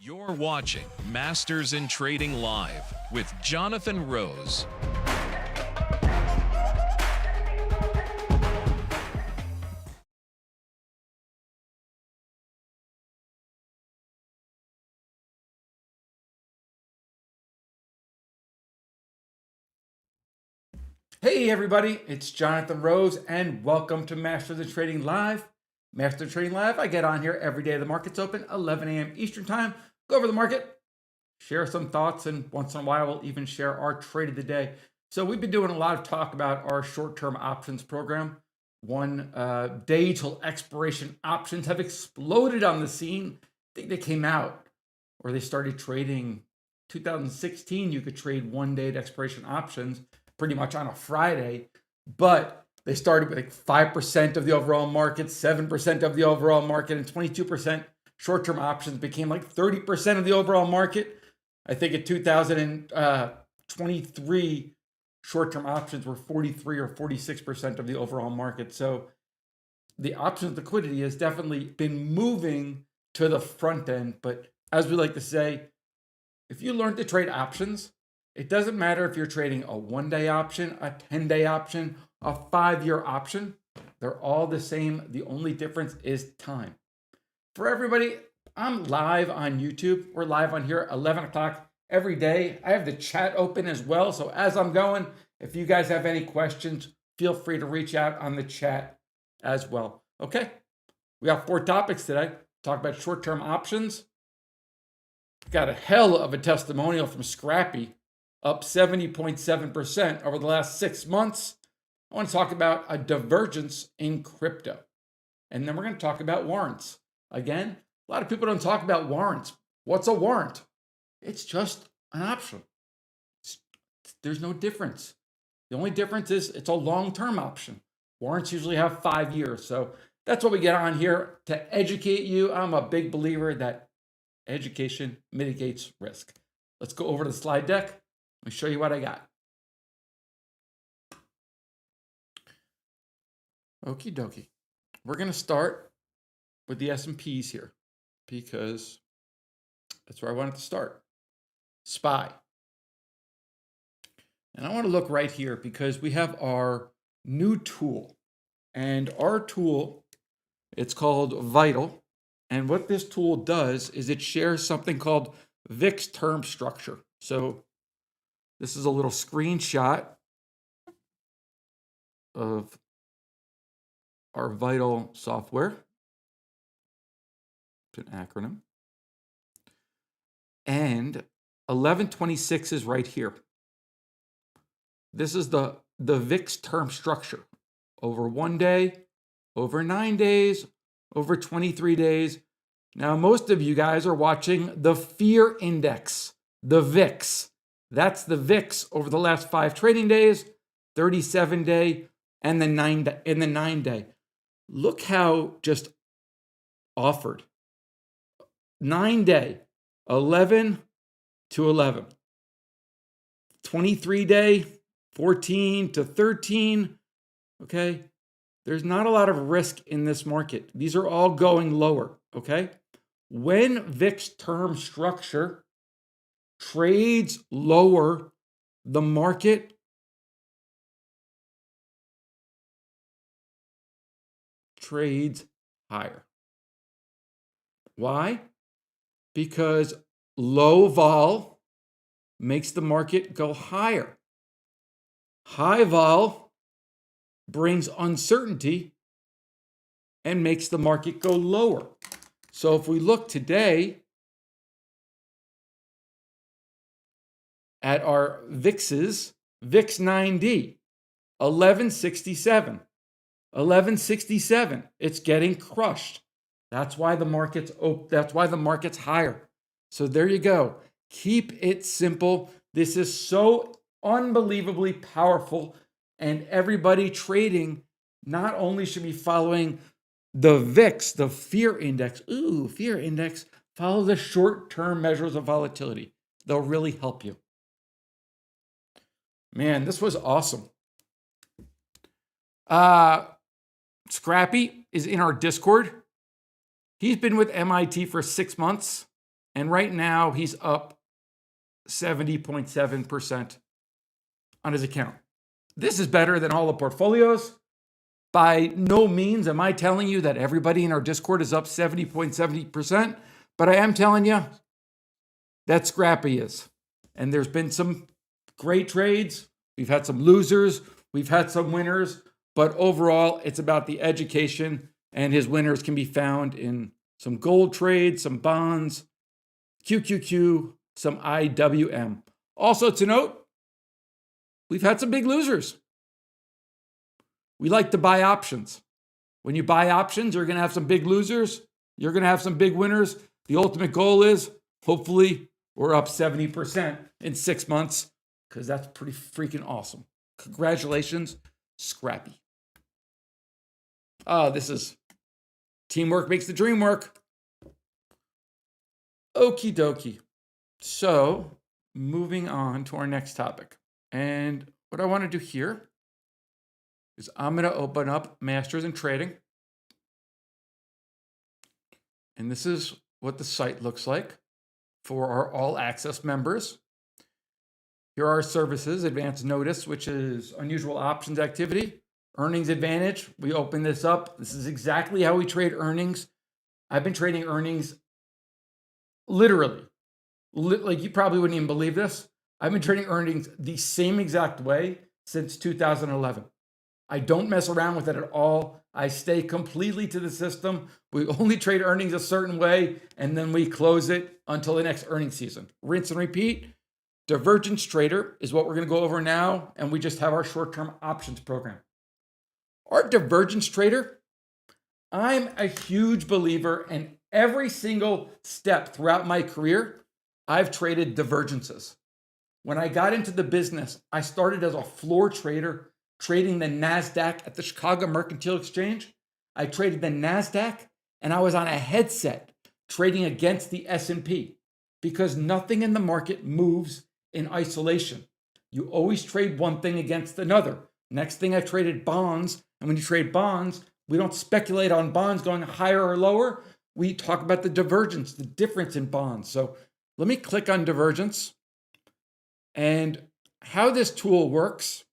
You're watching Masters in Trading Live with Jonathan Rose. Hey everybody, it's Jonathan Rose and welcome to Masters of Trading Live. Masters of Trading Live, I get on here every day the market's open, 11 a.m. Eastern Time, go over the market, share some thoughts, and once in a while we'll even share our trade of the day. So we've been doing a lot of talk about our short-term options program. One day till expiration options have exploded on the scene. I think they came out or they started trading 2016. You could trade 1 day to expiration options pretty much on a Friday, but they started with like 5% of the overall market, 7% of the overall market, and 22% short-term options became like 30% of the overall market. I think in 2023, short-term options were 43 or 46% of the overall market. So the options liquidity has definitely been moving to the front end. But as we like to say, if you learn to trade options, it doesn't matter if you're trading a 1 day option, a 10-day option, a 5-year option. They're all the same. The only difference is time. For everybody, I'm live on YouTube. We're live on here 11 o'clock every day. I have the chat open as well. So as I'm going, if you guys have any questions, feel free to reach out on the chat as well. Okay, we got 4 topics today. Talk about short-term options. Got a hell of a testimonial from Scrappy, up 70.7% over the last 6 months. I want to talk about a divergence in crypto. And then we're going to talk about warrants. Again, a lot of people don't talk about warrants. What's a warrant? It's just an option. There's no difference. The only difference is it's a long-term option. Warrants usually have 5 years. So that's what we get on here to educate you. I'm a big believer that education mitigates risk. Let's go over to the slide deck. Let me show you what I got. Okie dokie. We're going to start with the S&Ps here because that's where I wanted to start. SPY. And I want to look right here because we have our new tool. And our tool, it's called Vital. And what this tool does is it shares something called VIX term structure. So this is a little screenshot of our Vital software. It's an acronym. And 1126 is right here. This is the VIX term structure over 1 day, over 9 days, over 23 days. Now, most of you guys are watching the fear index, the VIX. That's the VIX over the last 5 trading days, 37-day, and the 9-day. Look how just offered. 9-day, 11 to 11. 23-day, 14 to 13. Okay? There's not a lot of risk in this market. These are all going lower. Okay? When VIX term structure trades lower, the market trades higher. Why? Because low vol makes the market go higher. High vol brings uncertainty and makes the market go lower. So if we look today at our VIXs, VIX 9D, 1167. 1167. It's getting crushed. That's why the market's higher. So there you go. Keep it simple. This is so unbelievably powerful, and everybody trading not only should be following the VIX, the fear index. Ooh, fear index. Follow the short-term measures of volatility. They'll really help you. Man, this was awesome. Scrappy is in our Discord. He's been with MIT for 6 months. And right now he's up 70.7% on his account. This is better than all the portfolios. By no means am I telling you that everybody in our Discord is up 70.70%, but I am telling you that Scrappy is. And there's been some great trades. We've had some losers. We've had some winners. But overall, it's about the education, and his winners can be found in some gold trades, some bonds, QQQ, some IWM. Also to note, we've had some big losers. We like to buy options. When you buy options, you're going to have some big losers. You're going to have some big winners. The ultimate goal is, hopefully, we're up 70% in 6 months, because that's pretty freaking awesome. Congratulations, Scrappy. This is teamwork makes the dream work. Okie dokie. So, moving on to our next topic. And what I want to do here is I'm going to open up Masters in Trading. And this is what the site looks like for our all access members. Here are our services: Advanced Notice, which is unusual options activity. Earnings Advantage, we open this up. This is exactly how we trade earnings. I've been trading earnings literally. Like, you probably wouldn't even believe this. I've been trading earnings the same exact way since 2011. I don't mess around with it at all. I stay completely to the system. We only trade earnings a certain way, and then we close it until the next earnings season. Rinse and repeat. Divergence Trader is what we're going to go over now, and we just have our short-term options program. Our Divergence Trader, I'm a huge believer in every single step throughout my career. I've traded divergences. When I got into the business, I started as a floor trader, trading the NASDAQ at the Chicago Mercantile Exchange. I traded the NASDAQ, and I was on a headset trading against the S&P, because nothing in the market moves in isolation. You always trade one thing against another. Next thing, I traded bonds. And when you trade bonds, we don't speculate on bonds going higher or lower. We talk about the divergence, the difference in bonds. So let me click on divergence. And how this tool works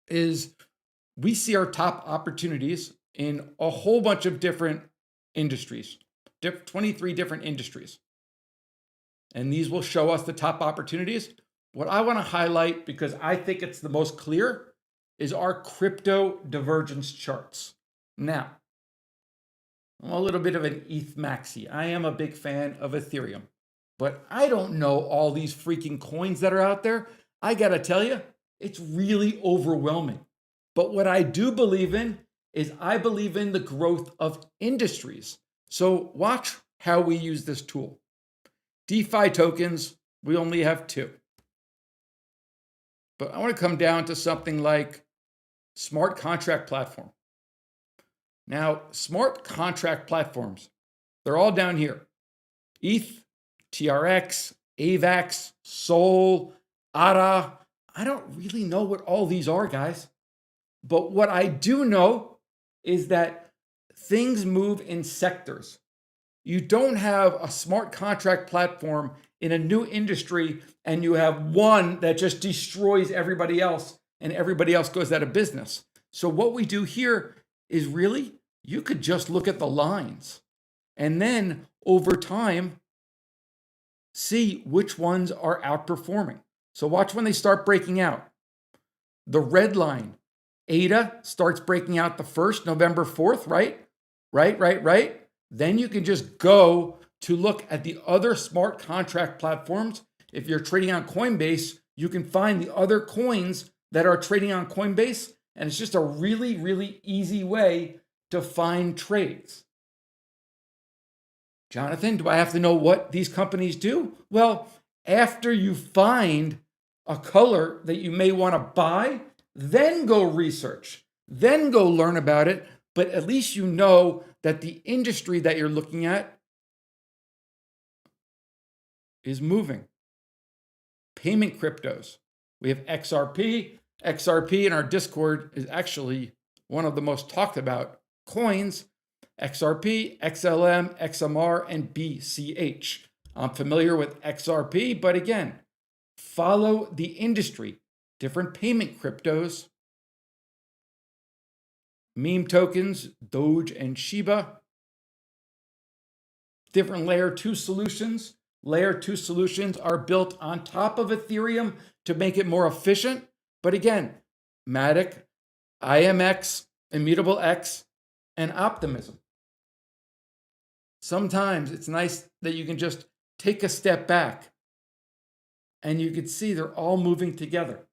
is we see our top opportunities in a whole bunch of different industries, 23 different industries. And these will show us the top opportunities. What I want to highlight, because I think it's the most clear, is our crypto divergence charts. Now, I'm a little bit of an ETH maxi. I am a big fan of Ethereum, but I don't know all these freaking coins that are out there. I got to tell you, it's really overwhelming. But what I do believe in is I believe in the growth of industries. So watch how we use this tool. DeFi tokens, we only have 2. But I want to come down to something like smart contract platform. Now, smart contract platforms, they're all down here. ETH, TRX, AVAX, Sol, ADA. I don't really know what all these are, guys. But what I do know is that things move in sectors. You don't have a smart contract platform in a new industry and you have one that just destroys everybody else and everybody else goes out of business. So what we do here is really, you could just look at the lines and then over time, see which ones are outperforming. So watch when they start breaking out. The red line, ADA starts breaking out the 1st, November 4th, right? Right. Then you can just go to look at the other smart contract platforms. If you're trading on Coinbase, you can find the other coins that are trading on Coinbase. And it's just a really, really easy way to find trades. Jonathan, do I have to know what these companies do? Well, after you find a color that you may want to buy, then go research, then go learn about it. But at least you know that the industry that you're looking at is moving. Payment cryptos. We have XRP. XRP in our Discord is actually one of the most talked about coins. XRP, XLM, XMR, and BCH. I'm familiar with XRP, but again, follow the industry. Different payment cryptos, meme tokens, Doge and Shiba. Different layer 2 solutions. Layer 2 solutions are built on top of Ethereum to make it more efficient. But again, Matic, IMX, Immutable X, and Optimism. Sometimes it's nice that you can just take a step back and you can see they're all moving together.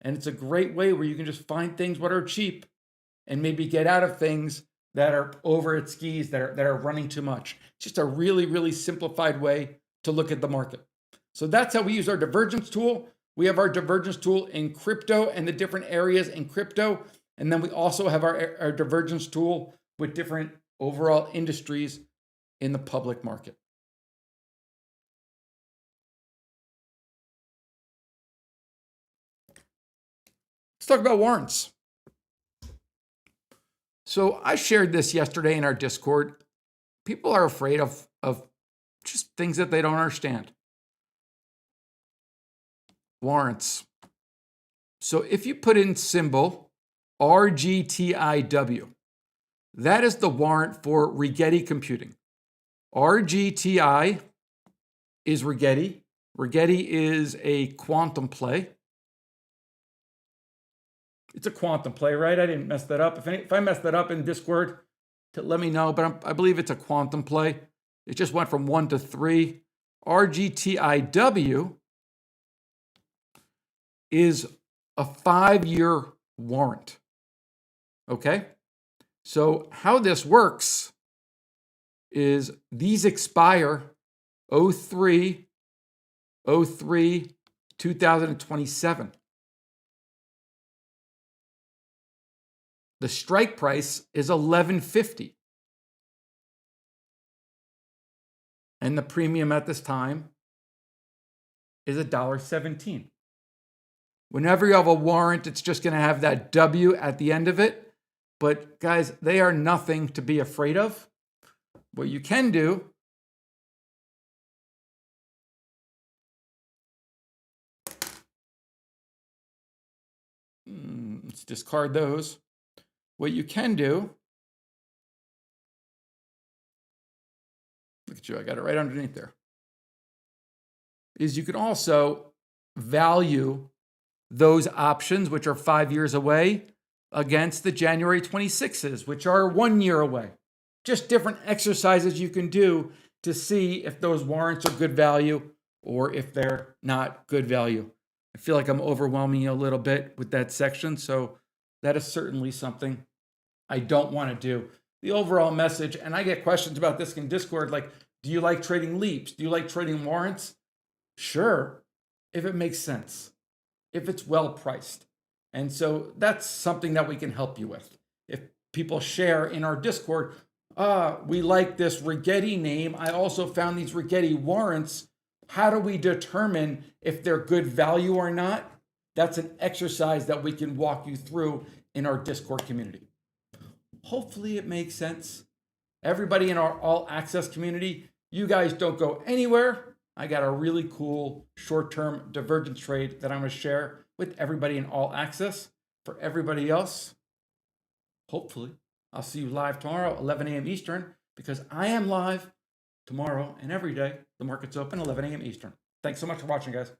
And it's a great way where you can just find things that are cheap and maybe get out of things that are over its skis, that are running too much. It's just a really, really simplified way to look at the market. So that's how we use our divergence tool. We have our divergence tool in crypto and the different areas in crypto. And then we also have our divergence tool with different overall industries in the public market. Let's talk about warrants. So I shared this yesterday in our Discord. People are afraid of just things that they don't understand. Warrants. So if you put in symbol RGTIW, that is the warrant for Rigetti Computing. RGTI is Rigetti. Rigetti is a quantum play. It's a quantum play, right? I didn't mess that up. If I messed that up in Discord, let me know. But I believe it's a quantum play. It just went from 1 to 3. RGTIW is a 5-year warrant. Okay? So how this works is these expire 2027. The strike price is $11.50. And the premium at this time is $1.17. Whenever you have a warrant, it's just going to have that W at the end of it. But guys, they are nothing to be afraid of. What you can do let's discard those. What you can do, look at you, I got it right underneath there, is you can also value those options, which are 5 years away, against the January 26s, which are 1 year away. Just different exercises you can do to see if those warrants are good value or if they're not good value. I feel like I'm overwhelming you a little bit with that section, so that is certainly something I don't want to do. The overall message, and I get questions about this in Discord, like, do you like trading leaps? Do you like trading warrants? Sure, if it makes sense, if it's well priced. And so that's something that we can help you with. If people share in our Discord, we like this Rigetti name. I also found these Rigetti warrants. How do we determine if they're good value or not? That's an exercise that we can walk you through in our Discord community. Hopefully it makes sense. Everybody in our all access community, you guys don't go anywhere. I got a really cool short-term divergence trade that I'm going to share with everybody in all access. For everybody else, hopefully I'll see you live tomorrow, 11 a.m. Eastern, because I am live tomorrow and every day. The market's open 11 a.m. Eastern. Thanks so much for watching, guys.